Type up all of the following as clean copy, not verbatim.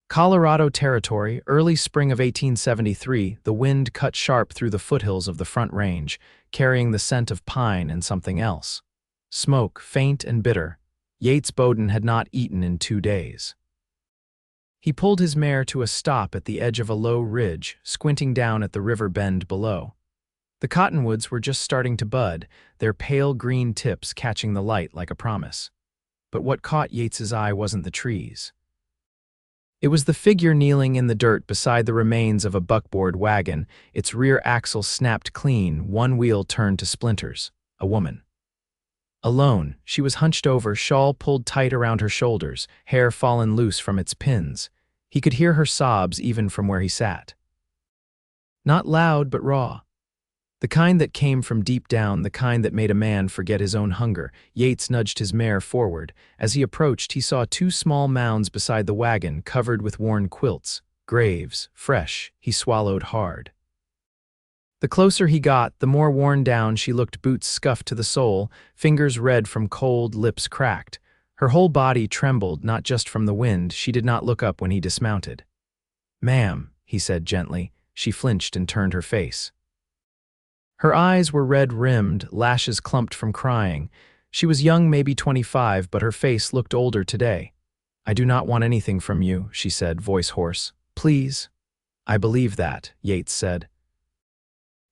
Colorado Territory, early spring of 1873, the wind cut sharp through the foothills of the Front Range, carrying the scent of pine and something else. Smoke, faint and bitter. Yates Bowden had not eaten in 2 days. He pulled his mare to a stop at the edge of a low ridge, squinting down at the river bend below. The cottonwoods were just starting to bud, their pale green tips catching the light like a promise. But what caught Yates's eye wasn't the trees. It was the figure kneeling in the dirt beside the remains of a buckboard wagon, its rear axle snapped clean, one wheel turned to splinters. A woman. Alone, she was hunched over, shawl pulled tight around her shoulders, hair fallen loose from its pins. He could hear her sobs even from where he sat. Not loud, but raw. The kind that came from deep down, the kind that made a man forget his own hunger. Yates nudged his mare forward. As he approached, he saw 2 small mounds beside the wagon, covered with worn quilts. Graves, fresh. He swallowed hard. The closer he got, the more worn down she looked, boots scuffed to the sole, fingers red from cold, lips cracked. Her whole body trembled, not just from the wind. She did not look up when he dismounted. "Ma'am," he said gently. She flinched and turned her face. Her eyes were red-rimmed, lashes clumped from crying. She was young, maybe 25, but her face looked older today. "I do not want anything from you," she said, voice hoarse. "Please." "I believe that," Yates said.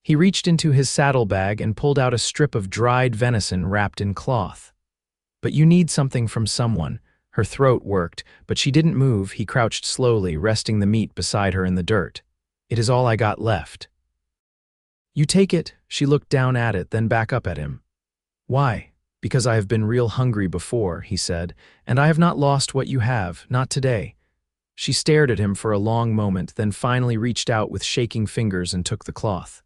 He reached into his saddlebag and pulled out a strip of dried venison wrapped in cloth. "But you need something from someone." Her throat worked, but she didn't move. He crouched slowly, resting the meat beside her in the dirt. "It is all I got left." "You take it." She looked down at it, then back up at him. "Why?" "Because I have been real hungry before," he said, "and I have not lost what you have, not today." She stared at him for a long moment, then finally reached out with shaking fingers and took the cloth.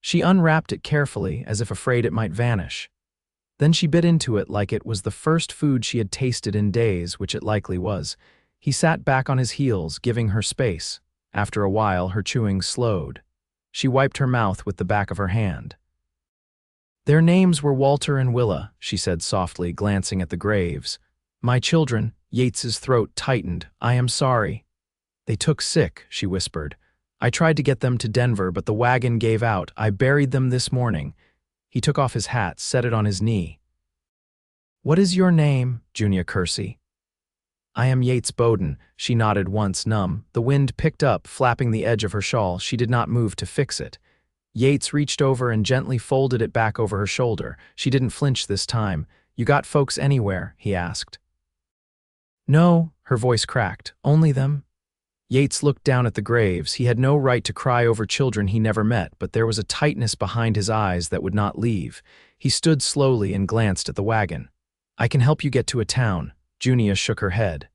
She unwrapped it carefully, as if afraid it might vanish. Then she bit into it like it was the first food she had tasted in days, which it likely was. He sat back on his heels, giving her space. After a while, her chewing slowed. She wiped her mouth with the back of her hand. "Their names were Walter and Willa," she said softly, glancing at the graves. "My children." Yates's throat tightened. "I am sorry." "They took sick," she whispered. "I tried to get them to Denver, but the wagon gave out. I buried them this morning." He took off his hat, set it on his knee. "What is your name?" "Junia Kersey." "I am Yates Bowden." She nodded once, numb. The wind picked up, flapping the edge of her shawl. She did not move to fix it. Yates reached over and gently folded it back over her shoulder. She didn't flinch this time. "You got folks anywhere?" he asked. "No," her voice cracked. "Only them." Yates looked down at the graves. He had no right to cry over children he never met, but there was a tightness behind his eyes that would not leave. He stood slowly and glanced at the wagon. "I can help you get to a town." Junia shook her head.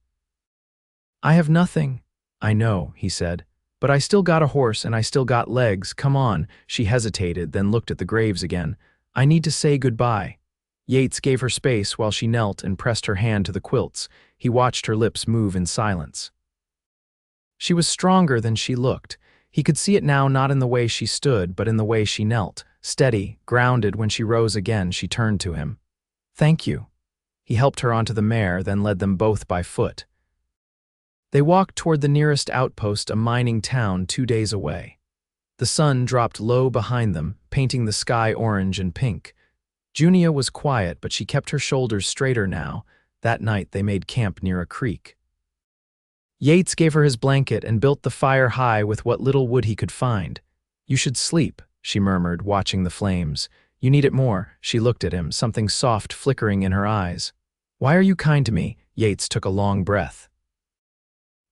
"I have nothing." "I know," he said. "But I still got a horse and I still got legs. Come on." She hesitated, then looked at the graves again. "I need to say goodbye." Yates gave her space while she knelt and pressed her hand to the quilts. He watched her lips move in silence. She was stronger than she looked. He could see it now, not in the way she stood, but in the way she knelt. Steady, grounded. When she rose again, she turned to him. "Thank you." He helped her onto the mare, then led them both by foot. They walked toward the nearest outpost, a mining town 2 days away. The sun dropped low behind them, painting the sky orange and pink. Junia was quiet, but she kept her shoulders straighter now. That night they made camp near a creek. Yates gave her his blanket and built the fire high with what little wood he could find. "You should sleep," she murmured, watching the flames. "You need it more." She looked at him, something soft flickering in her eyes. "Why are you kind to me?" Yates took a long breath.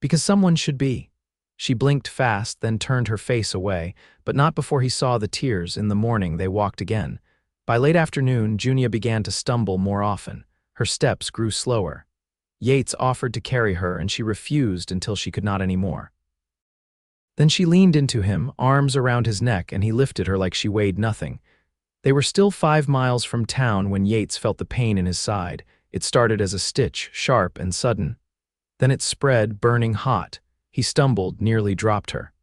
"Because someone should be." She blinked fast, then turned her face away, but not before he saw the tears. In the morning they walked again. By late afternoon, Junia began to stumble more often. Her steps grew slower. Yates offered to carry her, and she refused until she could not anymore. Then she leaned into him, arms around his neck, and he lifted her like she weighed nothing. They were still 5 miles from town when Yates felt the pain in his side. It started as a stitch, sharp and sudden. Then it spread, burning hot. He stumbled, nearly dropped her.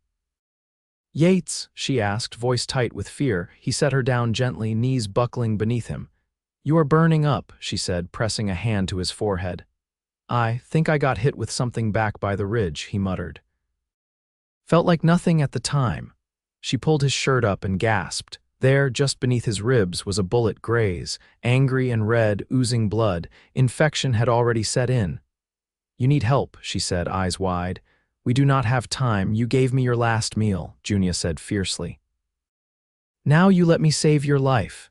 "Yates?" she asked, voice tight with fear. He set her down gently, knees buckling beneath him. "You are burning up," she said, pressing a hand to his forehead. I think I got hit with something back by the ridge, he muttered. Felt like nothing at the time. She pulled his shirt up and gasped. There, just beneath his ribs, was a bullet graze, angry and red, oozing blood. Infection had already set in. You need help, she said, eyes wide. We do not have time. You gave me your last meal, Junia said fiercely. Now you let me save your life.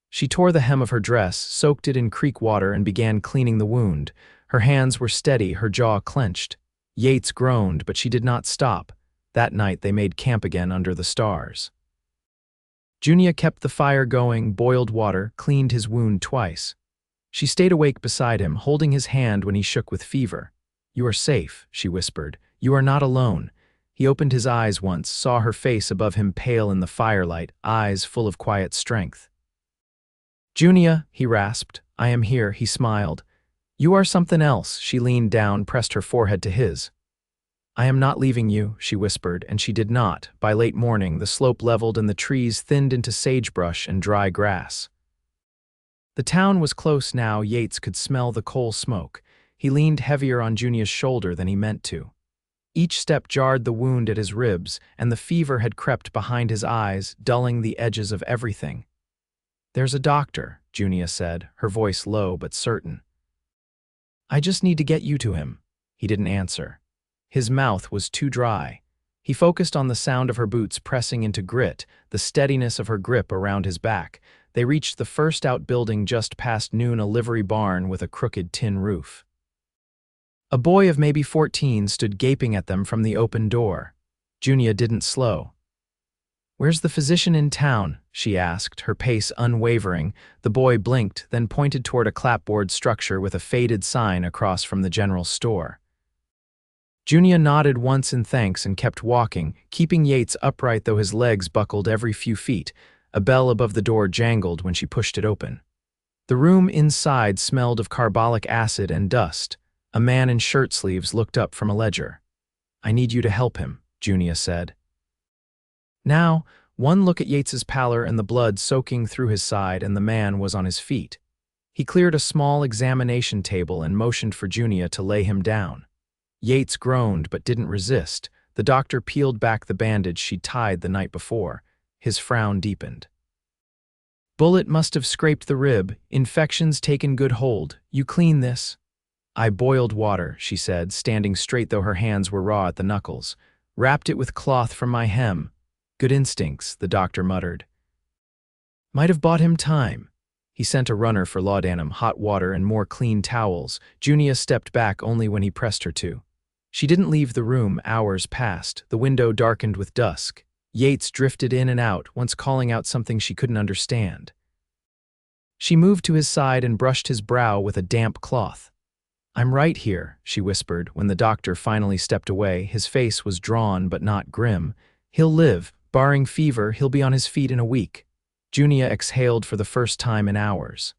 She tore the hem of her dress, soaked it in creek water, and began cleaning the wound. Her hands were steady, her jaw clenched. Yates groaned, but she did not stop. That night they made camp again under the stars. Junia kept the fire going, boiled water, cleaned his wound twice. She stayed awake beside him, holding his hand when he shook with fever. You are safe, she whispered. You are not alone. He opened his eyes once, saw her face above him pale in the firelight, eyes full of quiet strength. Junia, he rasped. I am here, he smiled. You are something else, she leaned down, pressed her forehead to his. I am not leaving you, she whispered, and she did not. By late morning, the slope leveled and the trees thinned into sagebrush and dry grass. The town was close now. Yates could smell the coal smoke. He leaned heavier on Junia's shoulder than he meant to. Each step jarred the wound at his ribs, and the fever had crept behind his eyes, dulling the edges of everything. There's a doctor, Junia said, her voice low but certain. I just need to get you to him. He didn't answer. His mouth was too dry. He focused on the sound of her boots pressing into grit, the steadiness of her grip around his back. They reached the first outbuilding just past noon, a livery barn with a crooked tin roof. A boy of maybe 14 stood gaping at them from the open door. Junia didn't slow. Where's the physician in town? She asked, her pace unwavering. The boy blinked, then pointed toward a clapboard structure with a faded sign across from the general store. Junia nodded once in thanks and kept walking, keeping Yates upright though his legs buckled every few feet. A bell above the door jangled when she pushed it open. The room inside smelled of carbolic acid and dust. A man in shirt sleeves looked up from a ledger. I need you to help him, Junia said. Now, one look at Yates's pallor and the blood soaking through his side, and the man was on his feet. He cleared a small examination table and motioned for Junia to lay him down. Yates groaned but didn't resist. The doctor peeled back the bandage she'd tied the night before. His frown deepened. Bullet must have scraped the rib. Infection's taken good hold. You clean this? I boiled water, she said, standing straight though her hands were raw at the knuckles. Wrapped it with cloth from my hem. Good instincts, the doctor muttered. Might have bought him time. He sent a runner for laudanum, hot water, and more clean towels. Junia stepped back only when he pressed her to. She didn't leave the room. Hours passed. The window darkened with dusk. Yates drifted in and out, once calling out something she couldn't understand. She moved to his side and brushed his brow with a damp cloth. I'm right here, she whispered. When the doctor finally stepped away, his face was drawn but not grim. He'll live. Barring fever, he'll be on his feet in a week. Junia exhaled for the first time in hours.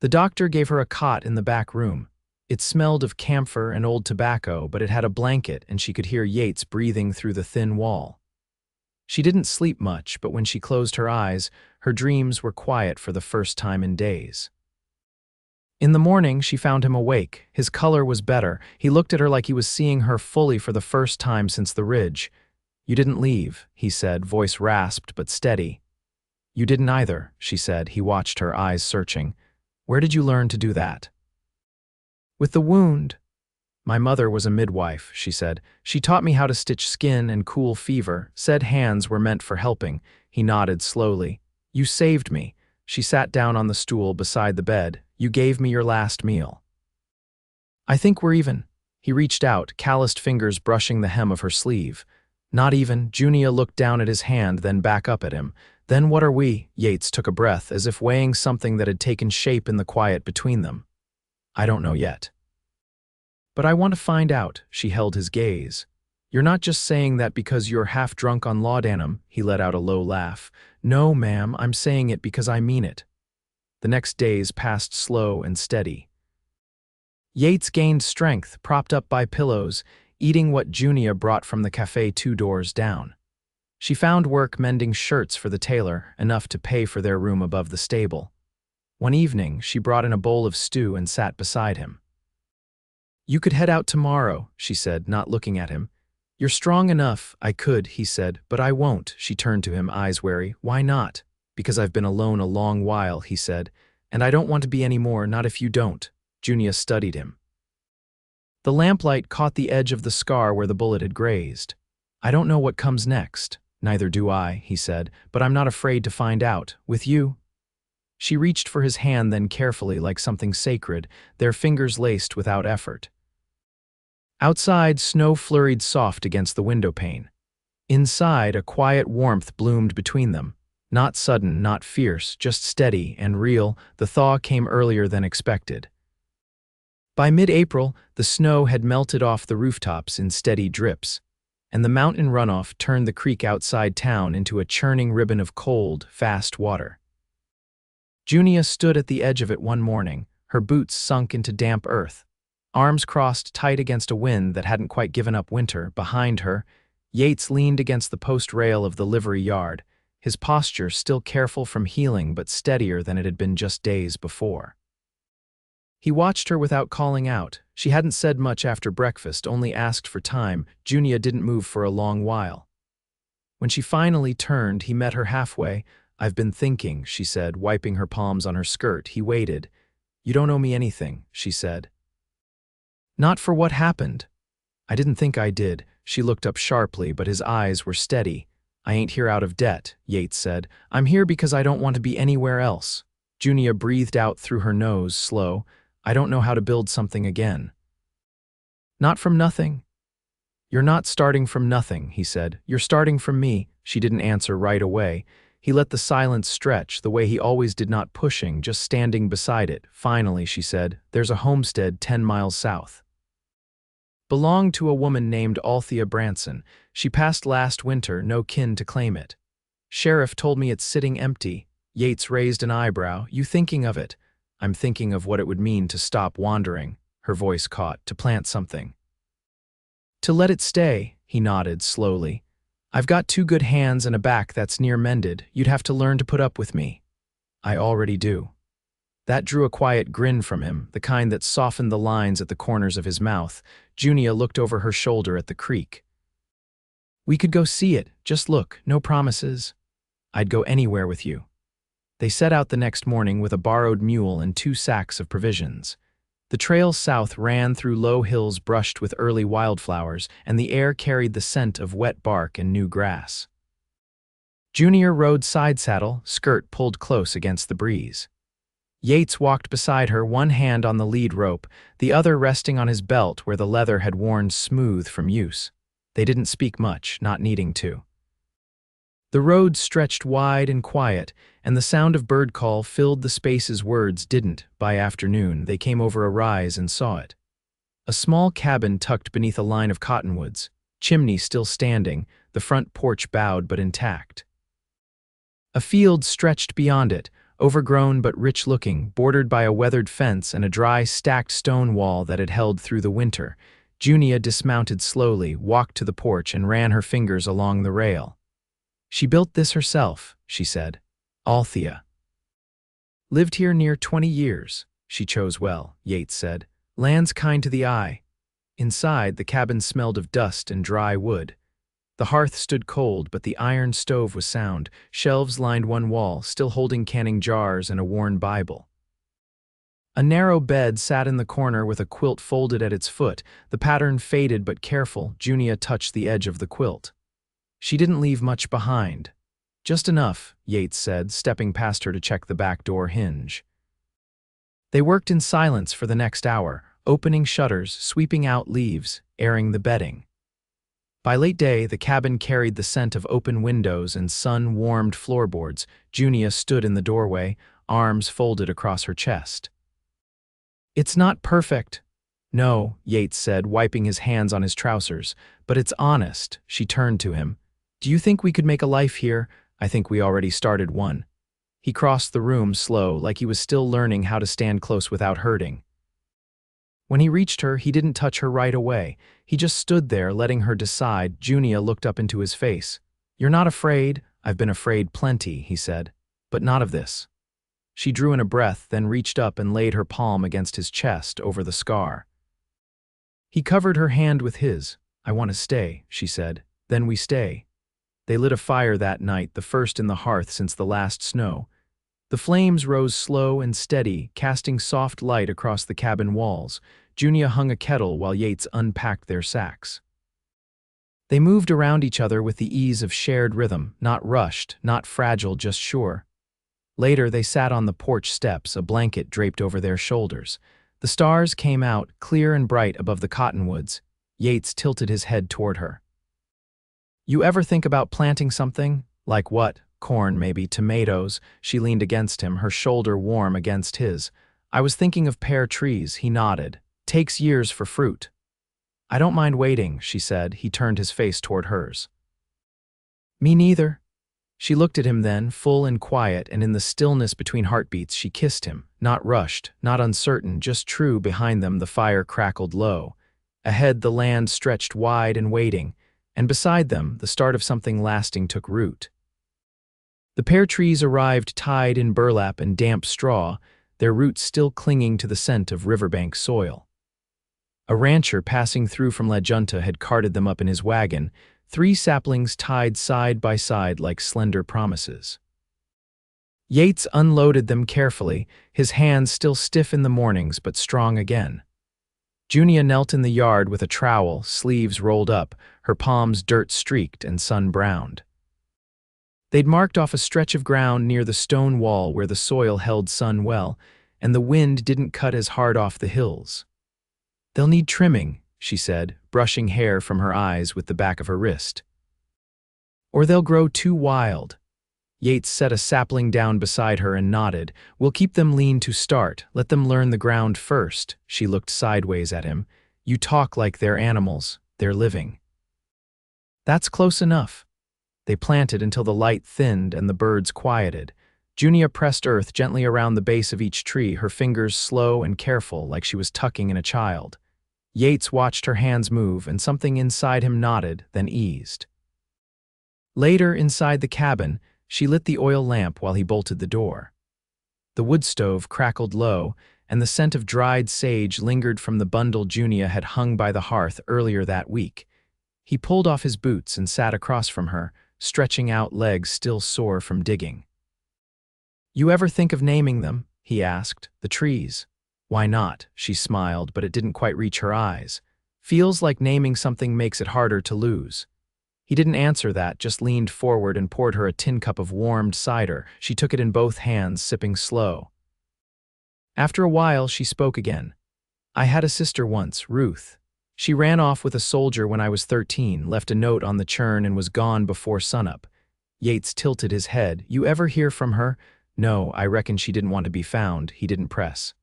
The doctor gave her a cot in the back room. It smelled of camphor and old tobacco, but it had a blanket and she could hear Yates breathing through the thin wall. She didn't sleep much, but when she closed her eyes, her dreams were quiet for the first time in days. In the morning, she found him awake. His color was better. He looked at her like he was seeing her fully for the first time since the ridge. You didn't leave, he said, voice rasped but steady. You didn't either, she said. He watched her, eyes searching. Where did you learn to do that? With the wound. My mother was a midwife, she said. She taught me how to stitch skin and cool fever. Said hands were meant for helping. He nodded slowly. You saved me. She sat down on the stool beside the bed. You gave me your last meal. I think we're even. He reached out, calloused fingers brushing the hem of her sleeve. Not even. Junia looked down at his hand, then back up at him. Then what are we? Yates took a breath, as if weighing something that had taken shape in the quiet between them. I don't know yet. But I want to find out. She held his gaze. You're not just saying that because you're half drunk on laudanum. He let out a low laugh. No, ma'am, I'm saying it because I mean it. The next days passed slow and steady. Yates gained strength, propped up by pillows, eating what Junia brought from the cafe 2 doors down. She found work mending shirts for the tailor, enough to pay for their room above the stable. One evening, she brought in a bowl of stew and sat beside him. You could head out tomorrow, she said, not looking at him. You're strong enough. I could, he said, but I won't. She turned to him, eyes wary. Why not? Because I've been alone a long while, he said, and I don't want to be any more, not if you don't. Junia studied him. The lamplight caught the edge of the scar where the bullet had grazed. I don't know what comes next. Neither do I, he said, but I'm not afraid to find out. With you? She reached for his hand then carefully, like something sacred, their fingers laced without effort. Outside, snow flurried soft against the window pane. Inside, a quiet warmth bloomed between them. Not sudden, not fierce, just steady and real. The thaw came earlier than expected. By mid-April, the snow had melted off the rooftops in steady drips, and the mountain runoff turned the creek outside town into a churning ribbon of cold, fast water. Junia stood at the edge of it one morning, her boots sunk into damp earth, arms crossed tight against a wind that hadn't quite given up winter. Behind her, Yates leaned against the post rail of the livery yard, his posture still careful from healing but steadier than it had been just days before. He watched her without calling out. She hadn't said much after breakfast, only asked for time. Junia didn't move for a long while. When she finally turned, he met her halfway. I've been thinking, she said, wiping her palms on her skirt. He waited. You don't owe me anything, she said. Not for what happened. I didn't think I did. She looked up sharply, but his eyes were steady. I ain't here out of debt, Yates said. I'm here because I don't want to be anywhere else. Junia breathed out through her nose, slow. I don't know how to build something again. Not from nothing? You're not starting from nothing, he said. You're starting from me. She didn't answer right away. He let the silence stretch, the way he always did, not pushing, just standing beside it. Finally, she said, there's a homestead 10 miles south. Belonged to a woman named Althea Branson. She passed last winter, no kin to claim it. Sheriff told me it's sitting empty. Yates raised an eyebrow. You thinking of it? I'm thinking of what it would mean to stop wandering. Her voice caught. To plant something. To let it stay, he nodded slowly. I've got 2 good hands and a back that's near mended. You'd have to learn to put up with me. I already do. That drew a quiet grin from him, the kind that softened the lines at the corners of his mouth. Junia looked over her shoulder at the creek. We could go see it. Just look. No promises. I'd go anywhere with you. They set out the next morning with a borrowed mule and 2 sacks of provisions. The trail south ran through low hills brushed with early wildflowers, and the air carried the scent of wet bark and new grass. Junia rode side saddle, skirt pulled close against the breeze. Yates walked beside her, one hand on the lead rope, the other resting on his belt where the leather had worn smooth from use. They didn't speak much, not needing to. The road stretched wide and quiet, and the sound of bird call filled the spaces words didn't. By afternoon, they came over a rise and saw it. A small cabin tucked beneath a line of cottonwoods, chimney still standing, the front porch bowed but intact. A field stretched beyond it, overgrown but rich-looking, bordered by a weathered fence and a dry, stacked stone wall that had held through the winter. Junia dismounted slowly, walked to the porch, and ran her fingers along the rail. She built this herself, she said. Althea. Lived here near 20 years. She chose well, Yates said. Land's kind to the eye. Inside, the cabin smelled of dust and dry wood. The hearth stood cold, but the iron stove was sound. Shelves lined one wall, still holding canning jars and a worn Bible. A narrow bed sat in the corner with a quilt folded at its foot. The pattern faded but careful. Junia touched the edge of the quilt. She didn't leave much behind. Just enough, Yates said, stepping past her to check the back door hinge. They worked in silence for the next hour, opening shutters, sweeping out leaves, airing the bedding. By late day, the cabin carried the scent of open windows and sun-warmed floorboards. Junia stood in the doorway, arms folded across her chest. It's not perfect. No, Yates said, wiping his hands on his trousers, but it's honest. She turned to him. Do you think we could make a life here? I think we already started one. He crossed the room slow, like he was still learning how to stand close without hurting. When he reached her, he didn't touch her right away. He just stood there, letting her decide. Junia looked up into his face. You're not afraid? I've been afraid plenty, he said, but not of this. She drew in a breath, then reached up and laid her palm against his chest over the scar. He covered her hand with his. "I want to stay," she said. "Then we stay." They lit a fire that night, the first in the hearth since the last snow. The flames rose slow and steady, casting soft light across the cabin walls. Junia hung a kettle while Yates unpacked their sacks. They moved around each other with the ease of shared rhythm, not rushed, not fragile, just sure. Later, they sat on the porch steps, a blanket draped over their shoulders. The stars came out, clear and bright above the cottonwoods. Yates tilted his head toward her. "You ever think about planting something? Like what? Corn, maybe, tomatoes?" She leaned against him, her shoulder warm against his. "I was thinking of pear trees," he nodded. "Takes years for fruit." "I don't mind waiting," she said. He turned his face toward hers. "Me neither." She looked at him then, full and quiet, and in the stillness between heartbeats she kissed him, not rushed, not uncertain, just true. Behind them the fire crackled low. Ahead the land stretched wide and waiting, and beside them the start of something lasting took root. The pear trees arrived tied in burlap and damp straw, their roots still clinging to the scent of riverbank soil. A rancher passing through from La Junta had carted them up in his wagon, 3 saplings tied side by side like slender promises. Yates unloaded them carefully, his hands still stiff in the mornings but strong again. Junia knelt in the yard with a trowel, sleeves rolled up, her palms dirt-streaked and sun-browned. They'd marked off a stretch of ground near the stone wall where the soil held sun well, and the wind didn't cut as hard off the hills. "They'll need trimming," she said, brushing hair from her eyes with the back of her wrist. "Or they'll grow too wild." Yates set a sapling down beside her and nodded. "We'll keep them lean to start, let them learn the ground first." She looked sideways at him. "You talk like they're animals, they're living." "That's close enough." They planted until the light thinned and the birds quieted. Junia pressed earth gently around the base of each tree, her fingers slow and careful, like she was tucking in a child. Yates watched her hands move, and something inside him nodded, then eased. Later, inside the cabin, she lit the oil lamp while he bolted the door. The wood stove crackled low, and the scent of dried sage lingered from the bundle Junia had hung by the hearth earlier that week. He pulled off his boots and sat across from her, stretching out legs still sore from digging. "You ever think of naming them?" he asked. "The trees." "Why not?" She smiled, but it didn't quite reach her eyes. "Feels like naming something makes it harder to lose." He didn't answer that, just leaned forward and poured her a tin cup of warmed cider. She took it in both hands, sipping slow. After a while, she spoke again. "I had a sister once, Ruth. She ran off with a soldier when I was 13, left a note on the churn and was gone before sunup." Yates tilted his head. "You ever hear from her?" "No, I reckon she didn't want to be found." He didn't press.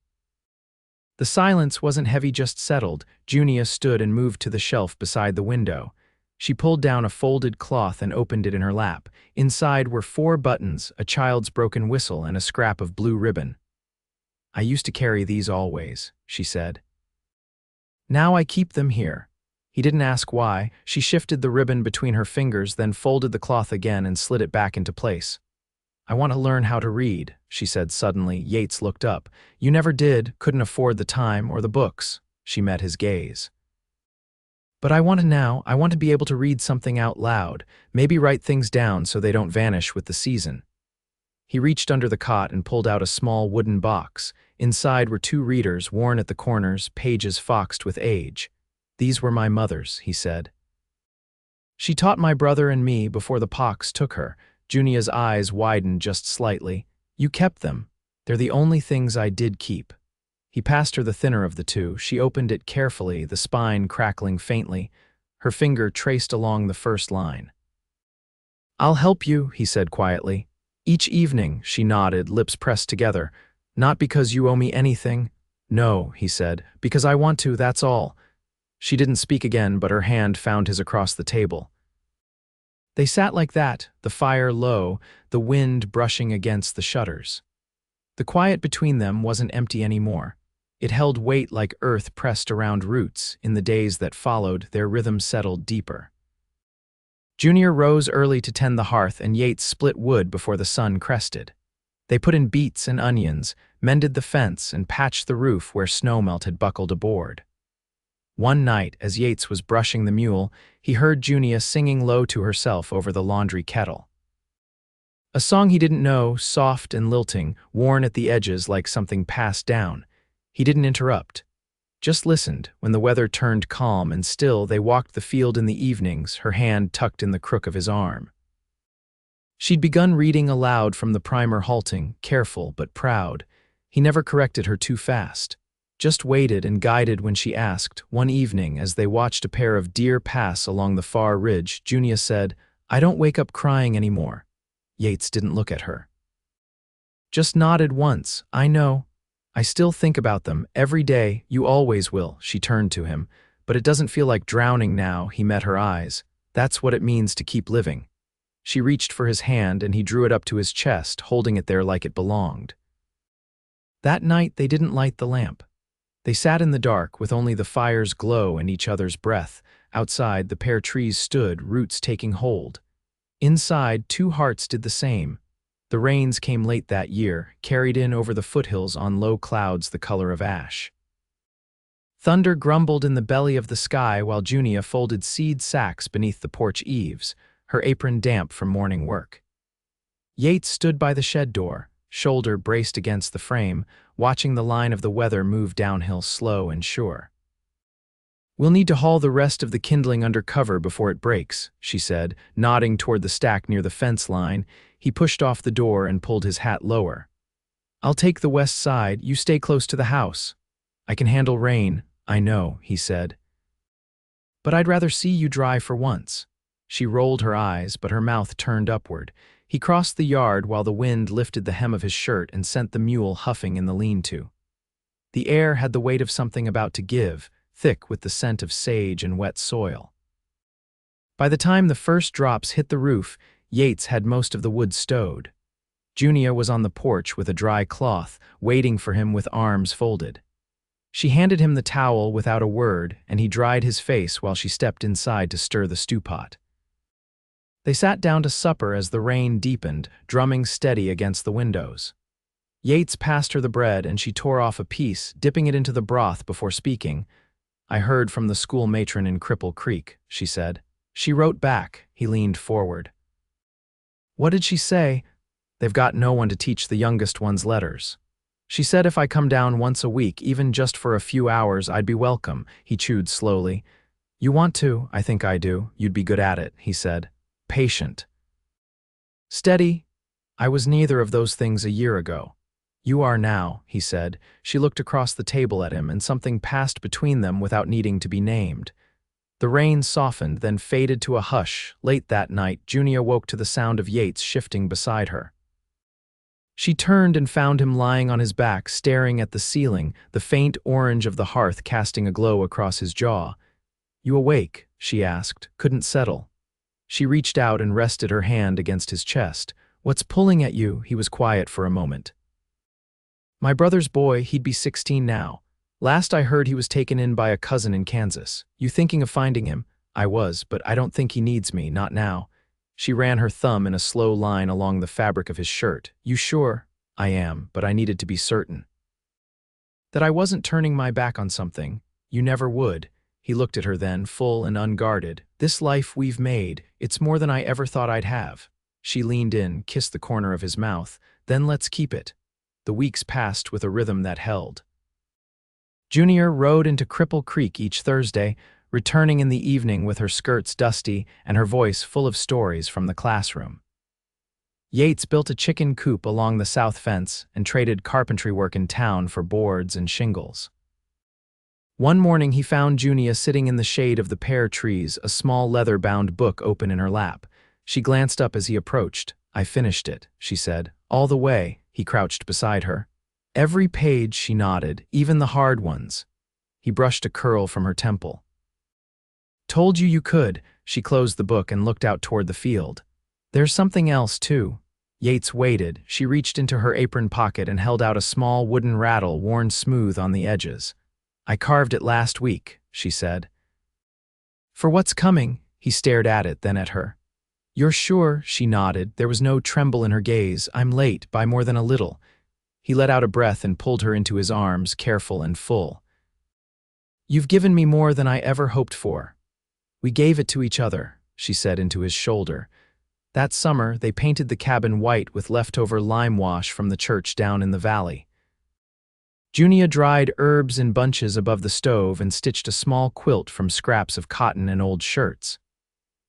The silence wasn't heavy, just settled. Junia stood and moved to the shelf beside the window. She pulled down a folded cloth and opened it in her lap. Inside were 4 buttons, a child's broken whistle, and a scrap of blue ribbon. "I used to carry these always," she said. "Now I keep them here." He didn't ask why. She shifted the ribbon between her fingers, then folded the cloth again and slid it back into place. "I want to learn how to read," she said suddenly. Yates looked up. "You never did, couldn't afford the time or the books." She met his gaze. "But I want to now. I want to be able to read something out loud, maybe write things down so they don't vanish with the season." He reached under the cot and pulled out a small wooden box. Inside were 2 readers, worn at the corners, pages foxed with age. "These were my mother's," he said. "She taught my brother and me before the pox took her." Junia's eyes widened just slightly. "You kept them. They're the only things I did keep." He passed her the thinner of the 2. She opened it carefully, the spine crackling faintly. Her finger traced along the first line. "I'll help you," he said quietly. "Each evening," she nodded, lips pressed together. "Not because you owe me anything." "No," he said, "because I want to, that's all." She didn't speak again, but her hand found his across the table. They sat like that, the fire low, the wind brushing against the shutters. The quiet between them wasn't empty anymore. It held weight like earth pressed around roots. In the days that followed, their rhythm settled deeper. Junia rose early to tend the hearth, and Yates split wood before the sun crested. They put in beets and onions, mended the fence, and patched the roof where snowmelt had buckled a board. One night, as Yates was brushing the mule, he heard Junia singing low to herself over the laundry kettle. A song he didn't know, soft and lilting, worn at the edges like something passed down. He didn't interrupt. Just listened. When the weather turned calm and still, they walked the field in the evenings, her hand tucked in the crook of his arm. She'd begun reading aloud from the primer, halting, careful but proud. He never corrected her too fast. Just waited and guided when she asked. One evening, as they watched a pair of deer pass along the far ridge, Junia said, "I don't wake up crying anymore." Yates didn't look at her. Just nodded once. "I know. I still think about them, every day, you always will." She turned to him. "But it doesn't feel like drowning now." He met her eyes. "That's what it means to keep living." She reached for his hand and he drew it up to his chest, holding it there like it belonged. That night they didn't light the lamp. They sat in the dark with only the fire's glow and each other's breath. Outside, the pear trees stood, roots taking hold. Inside, two hearts did the same. The rains came late that year, carried in over the foothills on low clouds the color of ash. Thunder grumbled in the belly of the sky while Junia folded seed sacks beneath the porch eaves, her apron damp from morning work. Yates stood by the shed door, shoulder braced against the frame, watching the line of the weather move downhill slow and sure. "We'll need to haul the rest of the kindling under cover before it breaks," she said, nodding toward the stack near the fence line. He pushed off the door and pulled his hat lower. "I'll take the west side, you stay close to the house." "I can handle rain." "I know," he said. "But I'd rather see you dry for once." She rolled her eyes, but her mouth turned upward. He crossed the yard while the wind lifted the hem of his shirt and sent the mule huffing in the lean-to. The air had the weight of something about to give, thick with the scent of sage and wet soil. By the time the first drops hit the roof, Yates had most of the wood stowed. Junia was on the porch with a dry cloth, waiting for him with arms folded. She handed him the towel without a word, and he dried his face while she stepped inside to stir the stew pot. They sat down to supper as the rain deepened, drumming steady against the windows. Yates passed her the bread and she tore off a piece, dipping it into the broth before speaking. "I heard from the school matron in Cripple Creek," she said. She wrote back. He leaned forward. "What did she say?" "They've got no one to teach the youngest one's letters. She said if I come down once a week, even just for a few hours, I'd be welcome." He chewed slowly. "You want to, I think I do. You'd be good at it," he said. "Patient. Steady. I was neither of those things a year ago." "You are now," he said. She looked across the table at him, and something passed between them without needing to be named. The rain softened, then faded to a hush. Late that night, Junia woke to the sound of Yates shifting beside her. She turned and found him lying on his back, staring at the ceiling, the faint orange of the hearth casting a glow across his jaw. "You awake?" she asked. Couldn't settle. She reached out and rested her hand against his chest. "What's pulling at you?" He was quiet for a moment. "My brother's boy, he'd be 16 now. Last I heard he was taken in by a cousin in Kansas. You thinking of finding him?" "I was, but I don't think he needs me, not now." She ran her thumb in a slow line along the fabric of his shirt. "You sure?" "I am, but I needed to be certain that I wasn't turning my back on something. You never would." He looked at her then, full and unguarded. "This life we've made, it's more than I ever thought I'd have." She leaned in, kissed the corner of his mouth. "Then let's keep it." The weeks passed with a rhythm that held. Junia rode into Cripple Creek each Thursday, returning in the evening with her skirts dusty and her voice full of stories from the classroom. Yates built a chicken coop along the south fence and traded carpentry work in town for boards and shingles. One morning he found Junia sitting in the shade of the pear trees, a small leather-bound book open in her lap. She glanced up as he approached. "I finished it," she said. "All the way." He crouched beside her. "Every page," she nodded, "even the hard ones." He brushed a curl from her temple. "Told you you could." She closed the book and looked out toward the field. "There's something else, too." Yates waited. She reached into her apron pocket and held out a small wooden rattle worn smooth on the edges. "I carved it last week," she said. "For what's coming?" He stared at it, then at her. "You're sure?" She nodded. There was no tremble in her gaze. "I'm late, by more than a little." He let out a breath and pulled her into his arms, careful and full. "You've given me more than I ever hoped for." "We gave it to each other," she said into his shoulder. That summer, they painted the cabin white with leftover lime wash from the church down in the valley. Junia dried herbs in bunches above the stove and stitched a small quilt from scraps of cotton and old shirts.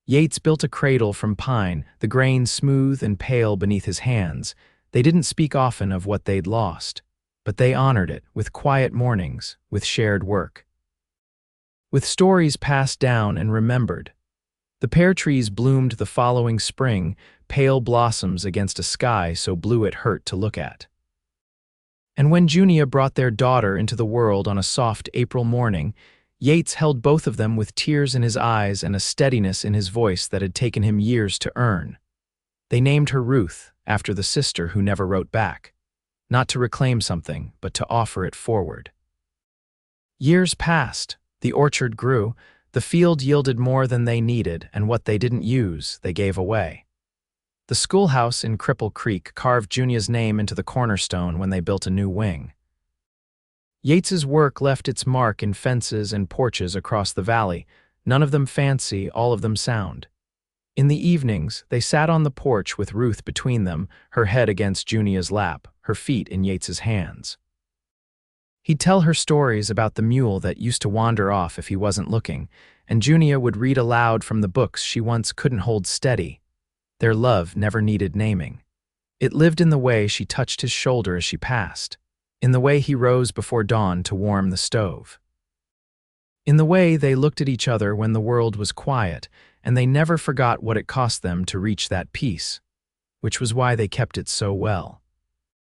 Yates built a cradle from pine, the grain smooth and pale beneath his hands. They didn't speak often of what they'd lost, but they honored it with quiet mornings, with shared work. With stories passed down and remembered. The pear trees bloomed the following spring, pale blossoms against a sky so blue it hurt to look at. And when Junia brought their daughter into the world on a soft April morning, Yates held both of them with tears in his eyes and a steadiness in his voice that had taken him years to earn. They named her Ruth, after the sister who never wrote back, not to reclaim something, but to offer it forward. Years passed, the orchard grew, the field yielded more than they needed, and what they didn't use, they gave away. The schoolhouse in Cripple Creek carved Junia's name into the cornerstone when they built a new wing. Yates's work left its mark in fences and porches across the valley, none of them fancy, all of them sound. In the evenings, they sat on the porch with Ruth between them, her head against Junia's lap, her feet in Yates's hands. He'd tell her stories about the mule that used to wander off if he wasn't looking, and Junia would read aloud from the books she once couldn't hold steady. Their love never needed naming. It lived in the way she touched his shoulder as she passed, in the way he rose before dawn to warm the stove, in the way they looked at each other when the world was quiet, and they never forgot what it cost them to reach that peace, which was why they kept it so well.